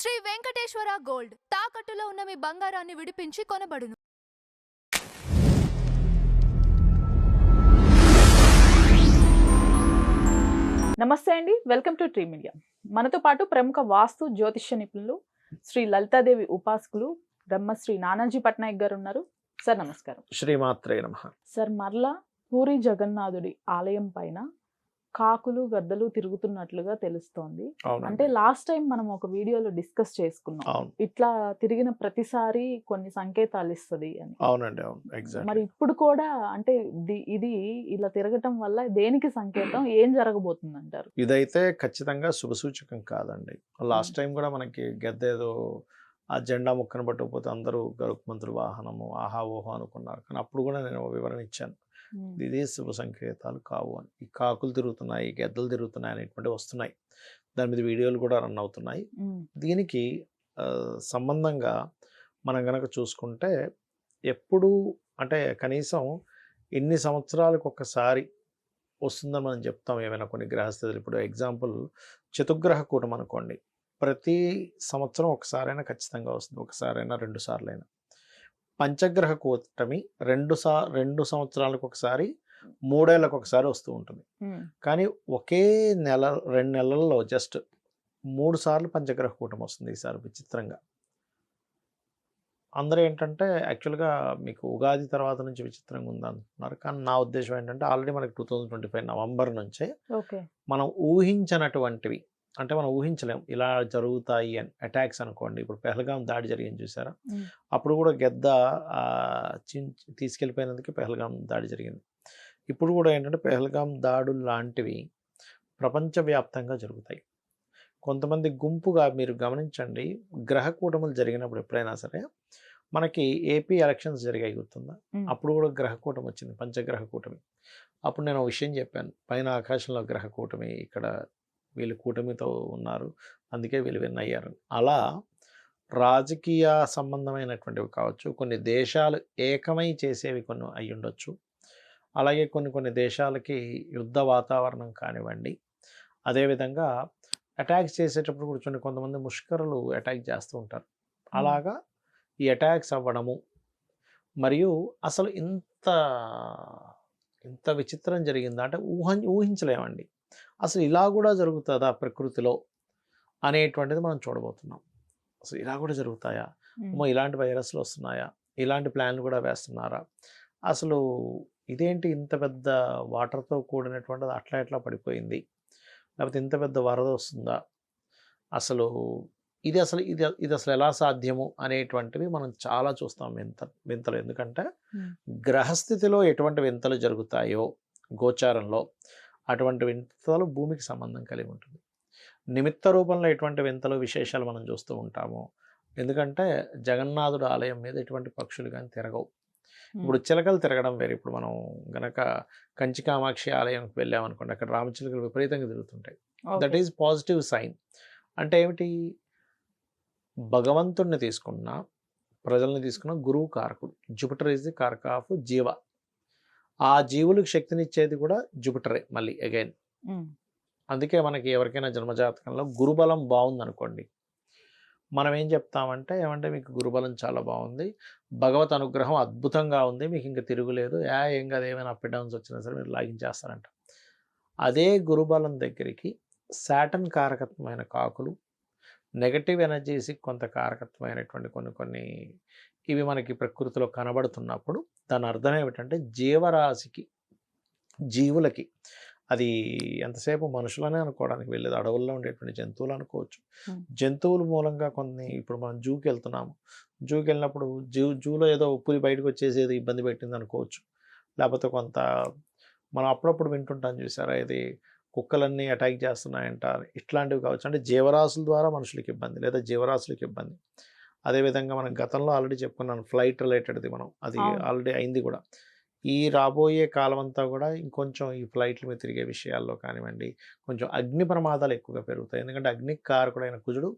Shri Venkateswara gold తాకట్టులో ఉన్న మీ బంగారాన్ని విడిపించి కొనబడును. నమస్తే అండి, వెల్కమ్ టు ట్రీ మీడియా. మనతో పాటు ప్రముఖ వాస్తు జ్యోతిష్య నిపుణులు శ్రీ లలితాదేవి ఉపాసకులు బ్రహ్మశ్రీ నానాజీ పట్నాయక్ గారు ఉన్నారు. సార్ నమస్కారం. శ్రీమాత్రే నమః. సార్, మరలా పూరి జగన్నాథుడి ఆలయం పైన కాకులు గద్దలు తిరుగుతున్నట్లుగా తెలుస్తోంది. అంటే లాస్ట్ టైం మనం ఒక వీడియోలో డిస్కస్ చేసుకున్నాం, ఇట్లా తిరిగిన ప్రతిసారి కొన్ని సంకేతాలు ఇస్తుంది అని. అవునండి, అవును, ఎగ్జాక్ట్. మరి ఇప్పుడు కూడా అంటే ఇది ఇలా తిరగటం వల్ల దేనికి సంకేతం, ఏం జరగబోతుంది అంటారు? ఇదైతే ఖచ్చితంగా శుభసూచకం కాదండి. లాస్ట్ టైం కూడా మనకి గద్దేదో ఆ జెండా ముక్కను పట్టుకుపోతే అందరూ గరుకుమంతుడు వాహనము ఆహా ఓహో అనుకున్నారు, కానీ అప్పుడు కూడా నేను వివరణ ఇచ్చాను, ఇది శుభ సంకేతాలు కావు అని. ఈ కాకులు తిరుగుతున్నాయి, గద్దలు తిరుగుతున్నాయి అనేటువంటి వస్తున్నాయి, దాని మీద వీడియోలు కూడా రన్ అవుతున్నాయి. దీనికి సంబంధంగా మనం కనుక చూసుకుంటే ఎప్పుడు అంటే కనీసం ఎన్ని సంవత్సరాలకు ఒక్కసారి వస్తుందని మనం చెప్తాం ఏమైనా కొన్ని గ్రహస్థితులు. ఇప్పుడు ఎగ్జాంపుల్ చతుర్గ్రహ కూటం అనుకోండి, ప్రతి సంవత్సరం ఒకసారైనా ఖచ్చితంగా వస్తుంది, ఒకసారైనా 2 సార్లైనా. పంచగ్రహ కూటమి 2 సంవత్సరాలకు ఒకసారి 3 ఏళ్ళకు ఒకసారి వస్తూ ఉంటుంది. కానీ ఒకే నెల 2 నెలల్లో జస్ట్ 3 సార్లు పంచగ్రహ కూటమి వస్తుంది ఈసారి విచిత్రంగా. అందరూ ఏంటంటే యాక్చువల్గా మీకు ఉగాది తర్వాత నుంచి విచిత్రంగా ఉందంటున్నారు, కానీ నా ఉద్దేశం ఏంటంటే ఆల్రెడీ మనకి 2025 నవంబర్ నుంచే మనం ఊహించినటువంటివి, అంటే మనం ఊహించలేం ఇలా జరుగుతాయి అని. అటాక్స్ అనుకోండి, ఇప్పుడు పెహల్గాం దాడి జరిగింది చూసారా, అప్పుడు కూడా గెద్ద తీసుకెళ్ళిపోయినందుకు పెహల్గాం దాడి జరిగింది. ఇప్పుడు కూడా ఏంటంటే పెహల్గాం దాడులు లాంటివి ప్రపంచవ్యాప్తంగా జరుగుతాయి. కొంతమంది గుంపుగా మీరు గమనించండి, గ్రహ కూటములు జరిగినప్పుడు ఎప్పుడైనా సరే మనకి ఏపీ ఎలక్షన్స్ జరిగాయి గుర్తుందా, అప్పుడు కూడా గ్రహ కూటమి వచ్చింది, పంచగ్రహ కూటమి. అప్పుడు నేను ఒక విషయం చెప్పాను, పైన ఆకాశంలో గ్రహ కూటమి, ఇక్కడ వీళ్ళు కూటమితో ఉన్నారు, అందుకే వీళ్ళు విన్ అయ్యారు. అలా రాజకీయ సంబంధమైనటువంటివి కావచ్చు, కొన్ని దేశాలు ఏకమై చేసేవి కొన్ని అయి ఉండొచ్చు, అలాగే కొన్ని దేశాలకి యుద్ధ వాతావరణం కానివ్వండి, అదేవిధంగా అటాక్స్ చేసేటప్పుడు కూడా కొంతమంది ముష్కరులు అటాక్ చేస్తూ ఉంటారు. అలాగా ఈ అటాక్స్ అవ్వడము, మరియు అసలు ఇంత విచిత్రం జరిగిందా అంటే ఊహించలేమండి. అసలు ఇలా కూడా జరుగుతుందా ప్రకృతిలో అనేటువంటిది మనం చూడబోతున్నాం. అసలు ఇలా కూడా జరుగుతాయా, ఇలాంటి వైరస్లు వస్తున్నాయా, ఇలాంటి ప్లాన్లు కూడా వేస్తున్నారా, అసలు ఇదేంటి ఇంత పెద్ద వాటర్తో కూడినటువంటిది అట్లా ఎట్లా పడిపోయింది, లేకపోతే ఇంత పెద్ద వరద వస్తుందా, అసలు ఇది అసలు ఎలా సాధ్యము అనేటువంటివి మనం చాలా చూస్తాం వింతలు. ఎందుకంటే గ్రహస్థితిలో ఎటువంటి వింతలు జరుగుతాయో గోచారంలో అటువంటి వింతలు భూమికి సంబంధం కలిగి ఉంటుంది. నిమిత్త రూపంలో ఎటువంటి వింతలు విశేషాలు మనం చూస్తూ ఉంటాము. ఎందుకంటే జగన్నాథుడు ఆలయం మీద ఎటువంటి పక్షులు కానీ తిరగవు. ఇప్పుడు చిలకలు తిరగడం వేరు. ఇప్పుడు మనం గనక కంచి కామాక్షి ఆలయంకి వెళ్ళామనుకోండి, అక్కడ రామచిలుకలు విపరీతంగా తిరుగుతుంటాయి. That is positive sign. అంటే ఏమిటి, భగవంతుడిని తీసుకున్న, ప్రజల్ని తీసుకున్న గురువు కారకుడు. జూపిటర్ ఈజ్ ది కారక ఆఫ్ జీవ. ఆ జీవులకు శక్తినిచ్చేది కూడా జూపిటరే మళ్ళీ అగైన్. అందుకే మనకి ఎవరికైనా జన్మజాతకంలో గురుబలం బాగుందనుకోండి, మనం ఏం చెప్తామంటే, ఏమంటే మీకు గురుబలం చాలా బాగుంది, భగవత్ అనుగ్రహం అద్భుతంగా ఉంది, మీకు ఇంకా తిరుగులేదు, ఏం కాదు, ఏమైనా అప్ అండ్ డౌన్స్ వచ్చినా సరే మీరు లాగించేస్తారంట. అదే గురుబలం దగ్గరికి శాటర్న్ కారకత్వమైన కాకులు, నెగటివ్ ఎనర్జీస్కి కొంత కారకత్వమైనటువంటి కొన్ని ఇవి మనకి ప్రకృతిలో కనబడుతున్నప్పుడు దాని అర్థం ఏమిటంటే జీవరాశికి, జీవులకి, అది ఎంతసేపు మనుషులనే అనుకోవడానికి వెళ్ళేది, అడవుల్లో ఉండేటువంటి జంతువులు అనుకోవచ్చు. జంతువుల మూలంగా కొన్ని, ఇప్పుడు మనం జూకి వెళ్తున్నాము, జూకి వెళ్ళినప్పుడు జూలో ఏదో పులి బయటకు వచ్చేసేది ఇబ్బంది పెట్టింది అనుకోవచ్చు. లేకపోతే కొంత మనం అప్పుడప్పుడు వింటుంటాం చూసారా, ఇది కుక్కలన్నీ అటాక్ చేస్తున్నాయంట, ఇట్లాంటివి కావచ్చు. అంటే జీవరాశుల ద్వారా మనుషులకి ఇబ్బంది, లేదా జీవరాశులకి ఇబ్బంది. అదేవిధంగా మనం గతంలో ఆల్రెడీ చెప్పుకున్నాను ఫ్లైట్ రిలేటెడ్ది, మనం అది ఆల్రెడీ అయింది కూడా. ఈ రాబోయే కాలం అంతా కూడా ఇంకొంచెం ఈ ఫ్లైట్ల మీద తిరిగే విషయాల్లో కానివ్వండి, కొంచెం అగ్ని ప్రమాదాలు ఎక్కువగా పెరుగుతాయి. ఎందుకంటే అగ్ని కారకుడైన కుజుడు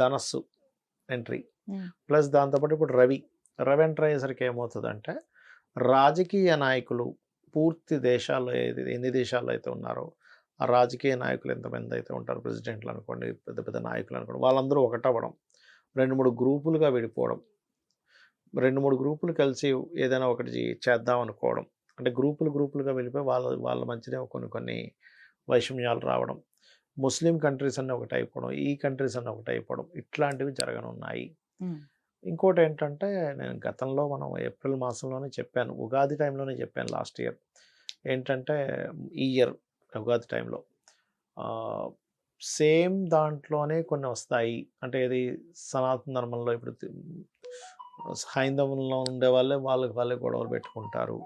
ధనస్సు ఎంట్రీ, ప్లస్ దాంతోపాటు ఇప్పుడు రవి ఎంటర్ అయ్యేసరికి ఏమవుతుందంటే, రాజకీయ నాయకులు పూర్తి దేశాల్లో ఎన్ని దేశాల్లో అయితే ఉన్నారో ఆ రాజకీయ నాయకులు ఎంతమంది అయితే ఉంటారు, ప్రెసిడెంట్లు అనుకోండి, పెద్ద పెద్ద నాయకులు అనుకోండి, వాళ్ళందరూ ఒకటవ్వడం, 2-3 గ్రూపులుగా విడిపోవడం, 2-3 గ్రూపులు కలిసి ఏదైనా ఒకటి చేద్దాం అనుకోవడం, అంటే గ్రూపులుగా వెళ్ళిపోయి వాళ్ళ మధ్యనే కొన్ని వైషమ్యాలు రావడం, ముస్లిం కంట్రీస్ అన్నీ ఒకటి అయిపోవడం, ఈ కంట్రీస్ అన్నీ ఒకటి అయిపోవడం, ఇట్లాంటివి జరగనున్నాయి. ఇంకోటి ఏంటంటే, నేను గతంలో మనం ఏప్రిల్ మాసంలోనే చెప్పాను, ఉగాది టైంలోనే చెప్పాను లాస్ట్ ఇయర్, ఏంటంటే ఈ ఇయర్ ఉగాది టైంలో సేమ్ దాంట్లోనే కొన్ని వస్తాయి. అంటే ఇది సనాతన ధర్మంలో ఇప్పుడు హైందవంలో ఉండే వాళ్ళే గొడవలు పెట్టుకుంటారు,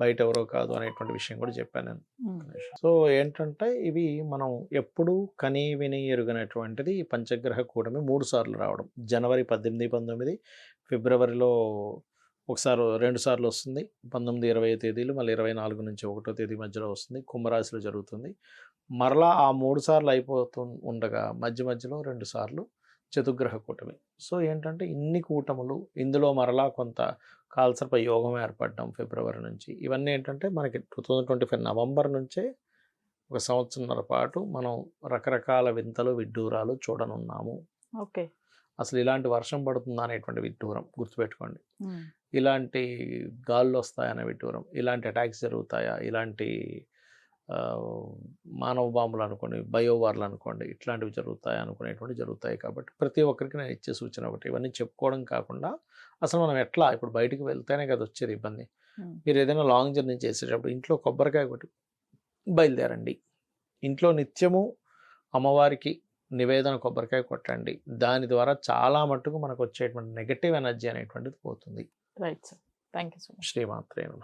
బయట ఎవరో కాదు అనేటువంటి విషయం కూడా చెప్పాను నేను. సో ఏంటంటే ఇవి మనం ఎప్పుడు కని విని ఎరుగనటువంటిది పంచగ్రహ కూటమి 3 సార్లు రావడం. జనవరి 18, 19, ఫిబ్రవరిలో ఒకసారి 2 సార్లు వస్తుంది, 19, 20 తేదీలు, మళ్ళీ 24 నుంచి 1వ తేదీ మధ్యలో వస్తుంది, కుంభరాశిలో జరుగుతుంది. మరలా ఆ 3 సార్లు అయిపోతూ ఉండగా మధ్యలో 2 సార్లు చతుర్గ్రహ కూటమి. సో ఏంటంటే ఇన్ని కూటములు, ఇందులో మరలా కొంత కాల్సర్ప యోగం ఏర్పడడం ఫిబ్రవరి నుంచి, ఇవన్నీ ఏంటంటే మనకి 2025 నవంబర్ నుంచే 1 సంవత్సరంన్నర పాటు మనం రకరకాల వింతలు విడ్డూరాలు చూడనున్నాము. ఓకే. అసలు ఇలాంటి వర్షం పడుతుందా అనేటువంటి విడ్డూరం గుర్తుపెట్టుకోండి, ఇలాంటి గాళ్ళు వస్తాయనే విడ్డూరం, ఇలాంటి అటాక్స్ జరుగుతాయా, ఇలాంటి మానవ బాంబులు అనుకోండి, బయోవార్లు అనుకోండి, ఇట్లాంటివి జరుగుతాయి అనుకునేటువంటి జరుగుతాయి. కాబట్టి ప్రతి ఒక్కరికి నేను ఇచ్చే సూచన ఒకటి, ఇవన్నీ చెప్పుకోవడం కాకుండా అసలు మనం ఎట్లా ఇప్పుడు బయటికి వెళ్తేనే కదా వచ్చేది ఇబ్బంది. మీరు ఏదైనా లాంగ్ జర్నీ చేసేటప్పుడు ఇంట్లో కొబ్బరికాయ కొట్టి బయలుదేరండి. ఇంట్లో నిత్యము అమ్మవారికి నివేదన కొబ్బరికాయ కొట్టండి. దాని ద్వారా చాలా మట్టుకు మనకు వచ్చేటువంటి నెగటివ్ ఎనర్జీ అనేటువంటిది పోతుంది. Right sir, thank you so much. శ్రీమాత్రే నమః.